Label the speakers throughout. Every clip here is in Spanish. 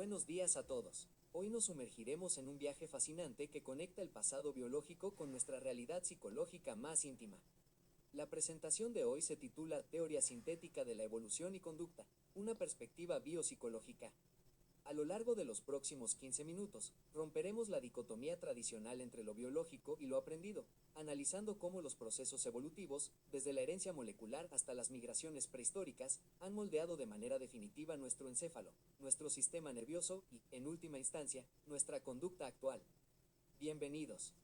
Speaker 1: Buenos días a todos. Hoy nos sumergiremos en un viaje fascinante que conecta el pasado biológico con nuestra realidad psicológica más íntima. La presentación de hoy se titula Teoría sintética de la evolución y conducta, una perspectiva biopsicológica. A lo largo de los próximos 15 minutos, romperemos la dicotomía tradicional entre lo biológico y lo aprendido, analizando cómo los procesos evolutivos, desde la herencia molecular hasta las migraciones prehistóricas, han moldeado de manera definitiva nuestro encéfalo, nuestro sistema nervioso y, en última instancia, nuestra conducta actual. Bienvenidos.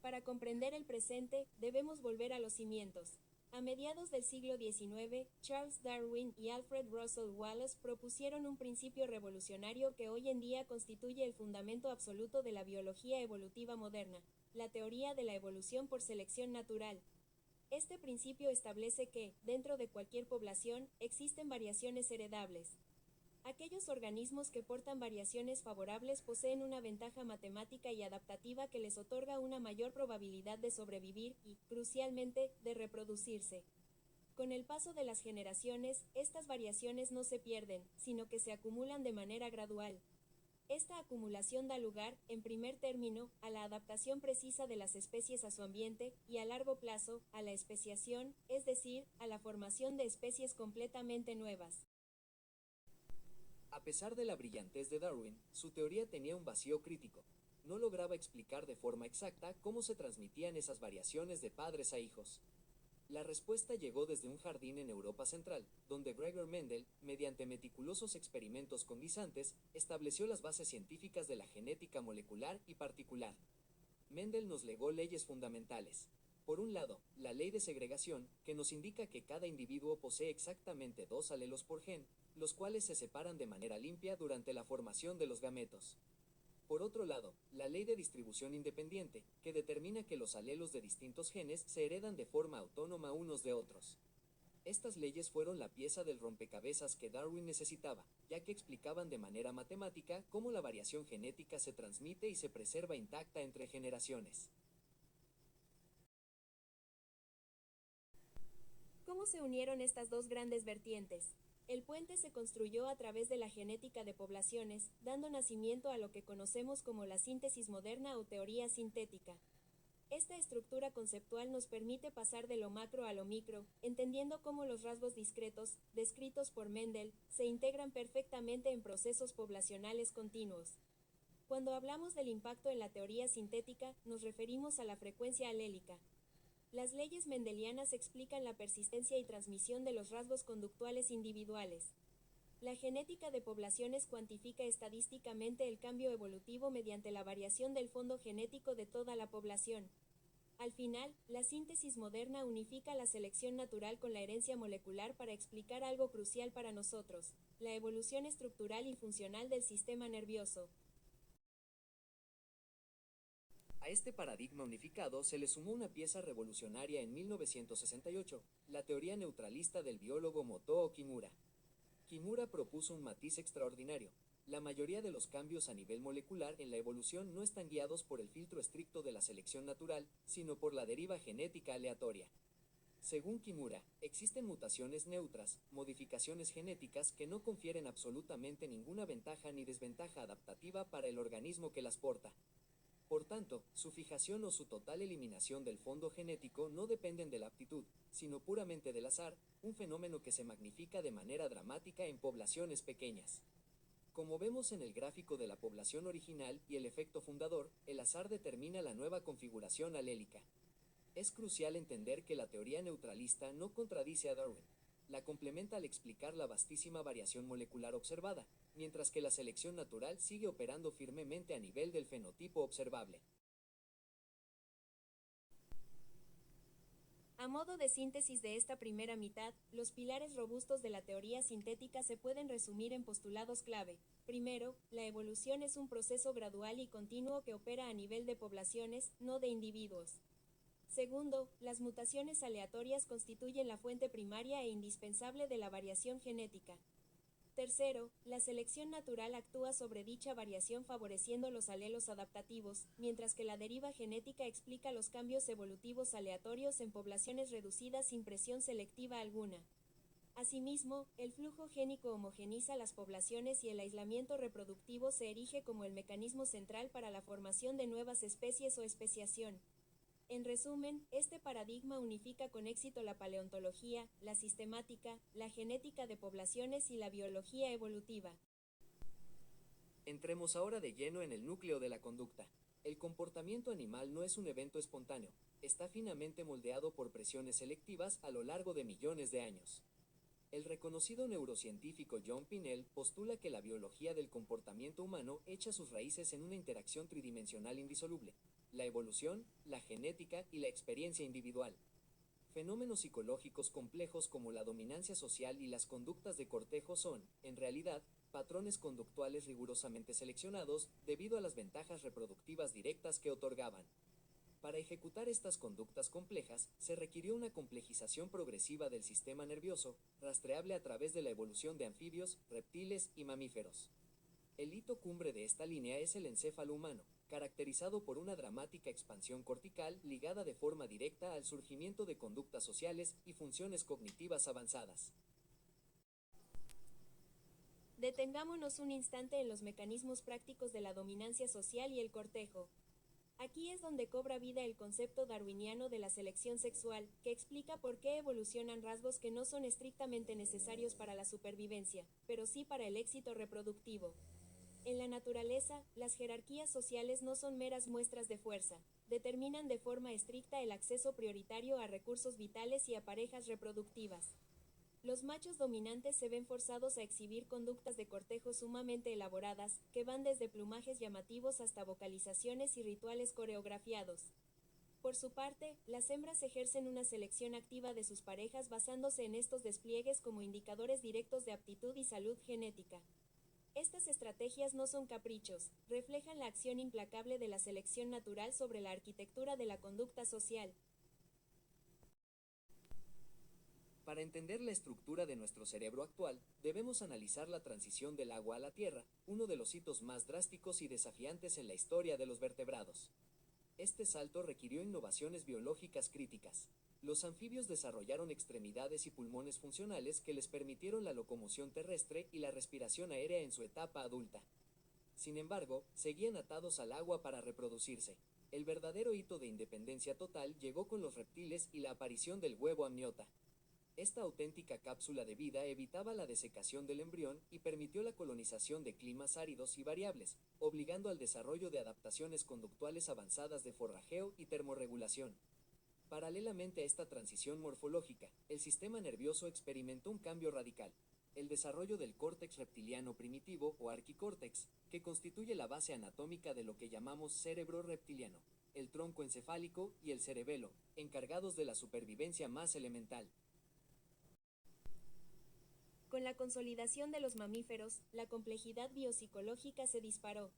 Speaker 2: Para comprender el presente, debemos volver a los cimientos. A mediados del siglo XIX, Charles Darwin y Alfred Russel Wallace propusieron un principio revolucionario que hoy en día constituye el fundamento absoluto de la biología evolutiva moderna, la teoría de la evolución por selección natural. Este principio establece que, dentro de cualquier población, existen variaciones heredables. Aquellos organismos que portan variaciones favorables poseen una ventaja matemática y adaptativa que les otorga una mayor probabilidad de sobrevivir y, crucialmente, de reproducirse. Con el paso de las generaciones, estas variaciones no se pierden, sino que se acumulan de manera gradual. Esta acumulación da lugar, en primer término, a la adaptación precisa de las especies a su ambiente y, a largo plazo, a la especiación, es decir, a la formación de especies completamente nuevas.
Speaker 1: A pesar de la brillantez de Darwin, su teoría tenía un vacío crítico. No lograba explicar de forma exacta cómo se transmitían esas variaciones de padres a hijos. La respuesta llegó desde un jardín en Europa Central, donde Gregor Mendel, mediante meticulosos experimentos con guisantes, estableció las bases científicas de la genética molecular y particular. Mendel nos legó leyes fundamentales. Por un lado, la ley de segregación, que nos indica que cada individuo posee exactamente dos alelos por gen, los cuales se separan de manera limpia durante la formación de los gametos. Por otro lado, la ley de distribución independiente, que determina que los alelos de distintos genes se heredan de forma autónoma unos de otros. Estas leyes fueron la pieza del rompecabezas que Darwin necesitaba, ya que explicaban de manera matemática cómo la variación genética se transmite y se preserva intacta entre generaciones.
Speaker 2: ¿Cómo se unieron estas dos grandes vertientes? El puente se construyó a través de la genética de poblaciones, dando nacimiento a lo que conocemos como la síntesis moderna o teoría sintética. Esta estructura conceptual nos permite pasar de lo macro a lo micro, entendiendo cómo los rasgos discretos, descritos por Mendel, se integran perfectamente en procesos poblacionales continuos. Cuando hablamos del impacto en la teoría sintética, nos referimos a la frecuencia alélica. Las leyes mendelianas explican la persistencia y transmisión de los rasgos conductuales individuales. La genética de poblaciones cuantifica estadísticamente el cambio evolutivo mediante la variación del fondo genético de toda la población. Al final, la síntesis moderna unifica la selección natural con la herencia molecular para explicar algo crucial para nosotros, la evolución estructural y funcional del sistema nervioso.
Speaker 1: A este paradigma unificado se le sumó una pieza revolucionaria en 1968, la teoría neutralista del biólogo Motoo Kimura. Kimura propuso un matiz extraordinario. La mayoría de los cambios a nivel molecular en la evolución no están guiados por el filtro estricto de la selección natural, sino por la deriva genética aleatoria. Según Kimura, existen mutaciones neutras, modificaciones genéticas que no confieren absolutamente ninguna ventaja ni desventaja adaptativa para el organismo que las porta. Por tanto, su fijación o su total eliminación del fondo genético no dependen de la aptitud, sino puramente del azar, un fenómeno que se magnifica de manera dramática en poblaciones pequeñas. Como vemos en el gráfico de la población original y el efecto fundador, el azar determina la nueva configuración alélica. Es crucial entender que la teoría neutralista no contradice a Darwin. La complementa al explicar la vastísima variación molecular observada, mientras que la selección natural sigue operando firmemente a nivel del fenotipo observable.
Speaker 2: A modo de síntesis de esta primera mitad, los pilares robustos de la teoría sintética se pueden resumir en postulados clave. Primero, la evolución es un proceso gradual y continuo que opera a nivel de poblaciones, no de individuos. Segundo, las mutaciones aleatorias constituyen la fuente primaria e indispensable de la variación genética. Tercero, la selección natural actúa sobre dicha variación favoreciendo los alelos adaptativos, mientras que la deriva genética explica los cambios evolutivos aleatorios en poblaciones reducidas sin presión selectiva alguna. Asimismo, el flujo génico homogeniza las poblaciones y el aislamiento reproductivo se erige como el mecanismo central para la formación de nuevas especies o especiación. En resumen, este paradigma unifica con éxito la paleontología, la sistemática, la genética de poblaciones y la biología evolutiva.
Speaker 1: Entremos ahora de lleno en el núcleo de la conducta. El comportamiento animal no es un evento espontáneo, está finamente moldeado por presiones selectivas a lo largo de millones de años. El reconocido neurocientífico John Pinel postula que la biología del comportamiento humano echa sus raíces en una interacción tridimensional indisoluble: la evolución, la genética y la experiencia individual. Fenómenos psicológicos complejos como la dominancia social y las conductas de cortejo son, en realidad, patrones conductuales rigurosamente seleccionados debido a las ventajas reproductivas directas que otorgaban. Para ejecutar estas conductas complejas, se requirió una complejización progresiva del sistema nervioso, rastreable a través de la evolución de anfibios, reptiles y mamíferos. El hito cumbre de esta línea es el encéfalo humano, caracterizado por una dramática expansión cortical ligada de forma directa al surgimiento de conductas sociales y funciones cognitivas avanzadas.
Speaker 2: Detengámonos un instante en los mecanismos prácticos de la dominancia social y el cortejo. Aquí es donde cobra vida el concepto darwiniano de la selección sexual, que explica por qué evolucionan rasgos que no son estrictamente necesarios para la supervivencia, pero sí para el éxito reproductivo. En la naturaleza, las jerarquías sociales no son meras muestras de fuerza, determinan de forma estricta el acceso prioritario a recursos vitales y a parejas reproductivas. Los machos dominantes se ven forzados a exhibir conductas de cortejo sumamente elaboradas, que van desde plumajes llamativos hasta vocalizaciones y rituales coreografiados. Por su parte, las hembras ejercen una selección activa de sus parejas basándose en estos despliegues como indicadores directos de aptitud y salud genética. Estas estrategias no son caprichos, reflejan la acción implacable de la selección natural sobre la arquitectura de la conducta social.
Speaker 1: Para entender la estructura de nuestro cerebro actual, debemos analizar la transición del agua a la tierra, uno de los hitos más drásticos y desafiantes en la historia de los vertebrados. Este salto requirió innovaciones biológicas críticas. Los anfibios desarrollaron extremidades y pulmones funcionales que les permitieron la locomoción terrestre y la respiración aérea en su etapa adulta. Sin embargo, seguían atados al agua para reproducirse. El verdadero hito de independencia total llegó con los reptiles y la aparición del huevo amniota. Esta auténtica cápsula de vida evitaba la desecación del embrión y permitió la colonización de climas áridos y variables, obligando al desarrollo de adaptaciones conductuales avanzadas de forrajeo y termorregulación. Paralelamente a esta transición morfológica, el sistema nervioso experimentó un cambio radical: el desarrollo del córtex reptiliano primitivo o arquicórtex, que constituye la base anatómica de lo que llamamos cerebro reptiliano, el tronco encefálico y el cerebelo, encargados de la supervivencia más elemental.
Speaker 2: Con la consolidación de los mamíferos, la complejidad biopsicológica se disparó.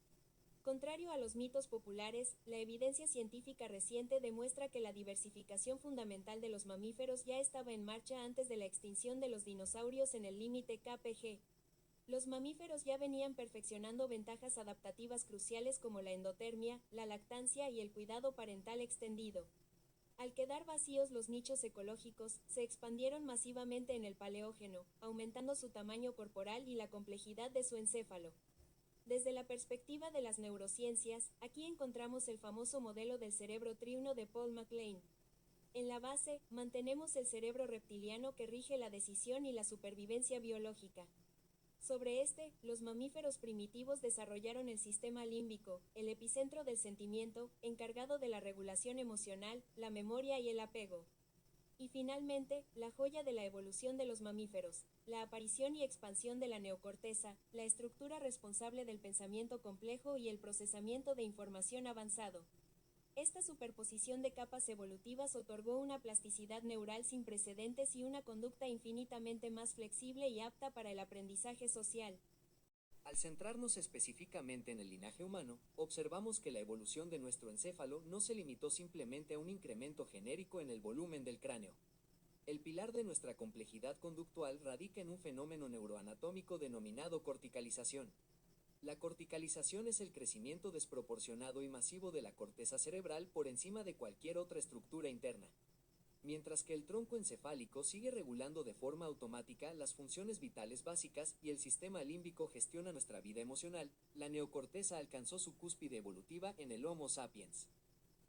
Speaker 2: Contrario a los mitos populares, la evidencia científica reciente demuestra que la diversificación fundamental de los mamíferos ya estaba en marcha antes de la extinción de los dinosaurios en el límite KPG. Los mamíferos ya venían perfeccionando ventajas adaptativas cruciales como la endotermia, la lactancia y el cuidado parental extendido. Al quedar vacíos los nichos ecológicos, se expandieron masivamente en el Paleógeno, aumentando su tamaño corporal y la complejidad de su encéfalo. Desde la perspectiva de las neurociencias, aquí encontramos el famoso modelo del cerebro triuno de Paul MacLean. En la base, mantenemos el cerebro reptiliano que rige la decisión y la supervivencia biológica. Sobre este, los mamíferos primitivos desarrollaron el sistema límbico, el epicentro del sentimiento, encargado de la regulación emocional, la memoria y el apego. Y finalmente, la joya de la evolución de los mamíferos, la aparición y expansión de la neocorteza, la estructura responsable del pensamiento complejo y el procesamiento de información avanzado. Esta superposición de capas evolutivas otorgó una plasticidad neural sin precedentes y una conducta infinitamente más flexible y apta para el aprendizaje social.
Speaker 1: Al centrarnos específicamente en el linaje humano, observamos que la evolución de nuestro encéfalo no se limitó simplemente a un incremento genérico en el volumen del cráneo. El pilar de nuestra complejidad conductual radica en un fenómeno neuroanatómico denominado corticalización. La corticalización es el crecimiento desproporcionado y masivo de la corteza cerebral por encima de cualquier otra estructura interna. mientras que el tronco encefálico sigue regulando de forma automática las funciones vitales básicas y el sistema límbico gestiona nuestra vida emocional, la neocorteza alcanzó su cúspide evolutiva en el Homo sapiens.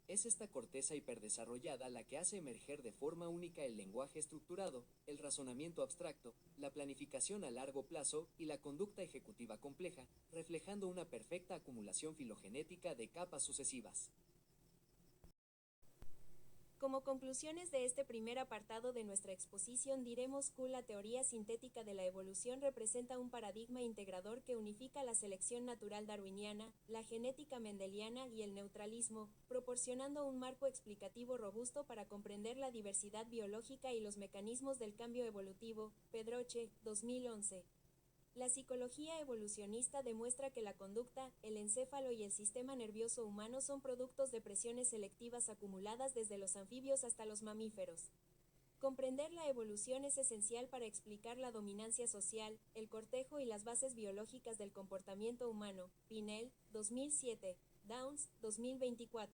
Speaker 1: Es esta corteza hiperdesarrollada la que hace emerger de forma única el lenguaje estructurado, el razonamiento abstracto, la planificación a largo plazo y la conducta ejecutiva compleja, reflejando una perfecta acumulación filogenética de capas sucesivas.
Speaker 2: Como conclusiones de este primer apartado de nuestra exposición diremos que la teoría sintética de la evolución representa un paradigma integrador que unifica la selección natural darwiniana, la genética mendeliana y el neutralismo, proporcionando un marco explicativo robusto para comprender la diversidad biológica y los mecanismos del cambio evolutivo. Pedroche, 2011. La psicología evolucionista demuestra que la conducta, el encéfalo y el sistema nervioso humano son productos de presiones selectivas acumuladas desde los anfibios hasta los mamíferos. Comprender la evolución es esencial para explicar la dominancia social, el cortejo y las bases biológicas del comportamiento humano. Pinel, 2007, Downs, 2024.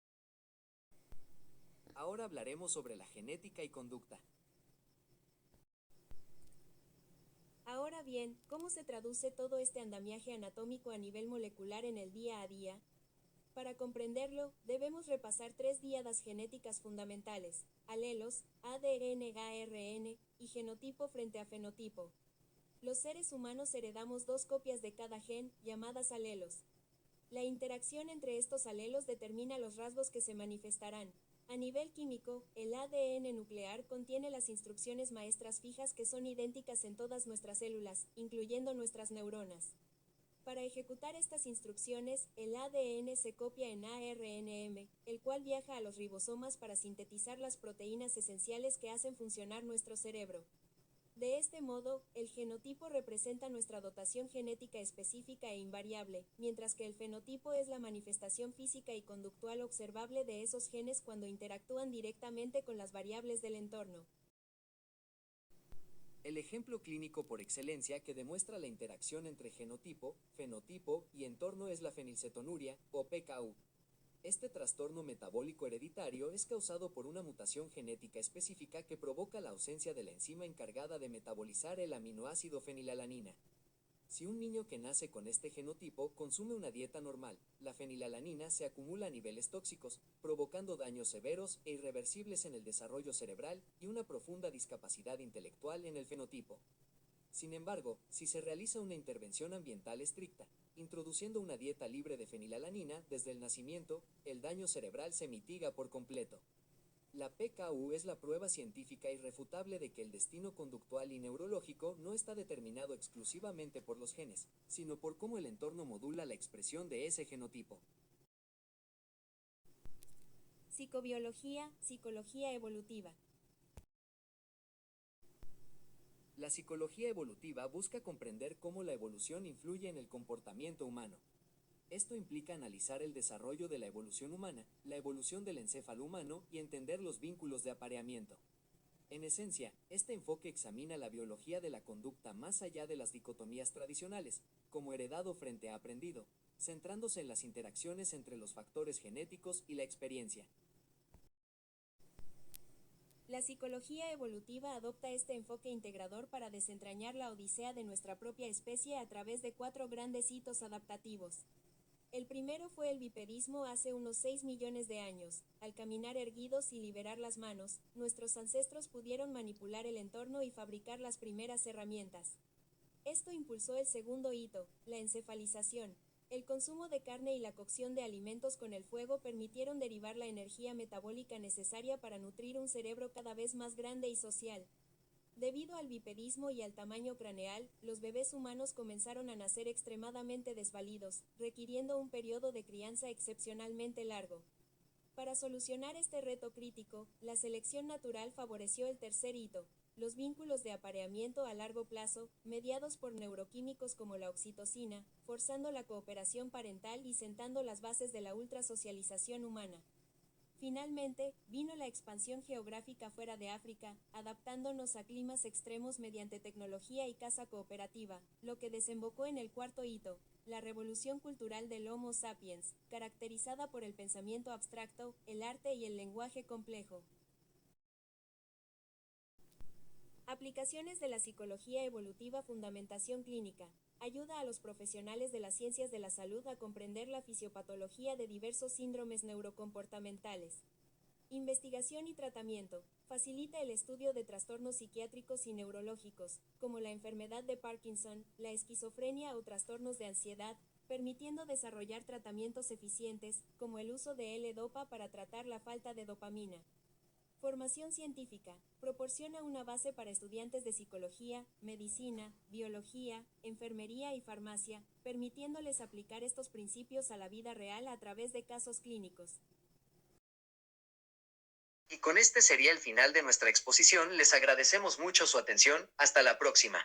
Speaker 1: Ahora hablaremos sobre la genética y conducta.
Speaker 2: Ahora bien, ¿cómo se traduce todo este andamiaje anatómico a nivel molecular en el día a día? Para comprenderlo, debemos repasar tres díadas genéticas fundamentales: alelos, ADN, ARN, y genotipo frente a fenotipo. Los seres humanos heredamos dos copias de cada gen, llamadas alelos. La interacción entre estos alelos determina los rasgos que se manifestarán. A nivel químico, el ADN nuclear contiene las instrucciones maestras fijas que son idénticas en todas nuestras células, incluyendo nuestras neuronas. Para ejecutar estas instrucciones, el ADN se copia en ARNM, el cual viaja a los ribosomas para sintetizar las proteínas esenciales que hacen funcionar nuestro cerebro. De este modo, el genotipo representa nuestra dotación genética específica e invariable, mientras que el fenotipo es la manifestación física y conductual observable de esos genes cuando interactúan directamente con las variables del entorno.
Speaker 1: El ejemplo clínico por excelencia que demuestra la interacción entre genotipo, fenotipo y entorno es la fenilcetonuria, o PKU. Este trastorno metabólico hereditario es causado por una mutación genética específica que provoca la ausencia de la enzima encargada de metabolizar el aminoácido fenilalanina. Si un niño que nace con este genotipo consume una dieta normal, la fenilalanina se acumula a niveles tóxicos, provocando daños severos e irreversibles en el desarrollo cerebral y una profunda discapacidad intelectual en el fenotipo. Sin embargo, si se realiza una intervención ambiental estricta, introduciendo una dieta libre de fenilalanina desde el nacimiento, el daño cerebral se mitiga por completo. La PKU es la prueba científica irrefutable de que el destino conductual y neurológico no está determinado exclusivamente por los genes, sino por cómo el entorno modula la expresión de ese genotipo.
Speaker 2: Psicobiología, psicología evolutiva.
Speaker 1: La psicología evolutiva busca comprender cómo la evolución influye en el comportamiento humano. Esto implica analizar el desarrollo de la evolución humana, la evolución del encéfalo humano y entender los vínculos de apareamiento. En esencia, este enfoque examina la biología de la conducta más allá de las dicotomías tradicionales, como heredado frente a aprendido, centrándose en las interacciones entre los factores genéticos y la experiencia.
Speaker 2: La psicología evolutiva adopta este enfoque integrador para desentrañar la odisea de nuestra propia especie a través de cuatro grandes hitos adaptativos. El primero fue el bipedismo hace unos 6 millones de años. Al caminar erguidos y liberar las manos, nuestros ancestros pudieron manipular el entorno y fabricar las primeras herramientas. Esto impulsó el segundo hito, la encefalización. El consumo de carne y la cocción de alimentos con el fuego permitieron derivar la energía metabólica necesaria para nutrir un cerebro cada vez más grande y social. Debido al bipedismo y al tamaño craneal, los bebés humanos comenzaron a nacer extremadamente desvalidos, requiriendo un periodo de crianza excepcionalmente largo. Para solucionar este reto crítico, la selección natural favoreció el tercer hito, los vínculos de apareamiento a largo plazo, mediados por neuroquímicos como la oxitocina, forzando la cooperación parental y sentando las bases de la ultrasocialización humana. Finalmente, vino la expansión geográfica fuera de África, adaptándonos a climas extremos mediante tecnología y caza cooperativa, lo que desembocó en el cuarto hito, la revolución cultural del Homo sapiens, caracterizada por el pensamiento abstracto, el arte y el lenguaje complejo. Aplicaciones de la psicología evolutiva. Fundamentación clínica. Ayuda a los profesionales de las ciencias de la salud a comprender la fisiopatología de diversos síndromes neurocomportamentales. Investigación y tratamiento. Facilita el estudio de trastornos psiquiátricos y neurológicos, como la enfermedad de Parkinson, la esquizofrenia o trastornos de ansiedad, permitiendo desarrollar tratamientos eficientes, como el uso de L-Dopa para tratar la falta de dopamina. Formación científica. Proporciona una base para estudiantes de psicología, medicina, biología, enfermería y farmacia, permitiéndoles aplicar estos principios a la vida real a través de casos clínicos.
Speaker 1: Y con este sería el final de nuestra exposición. Les agradecemos mucho su atención. Hasta la próxima.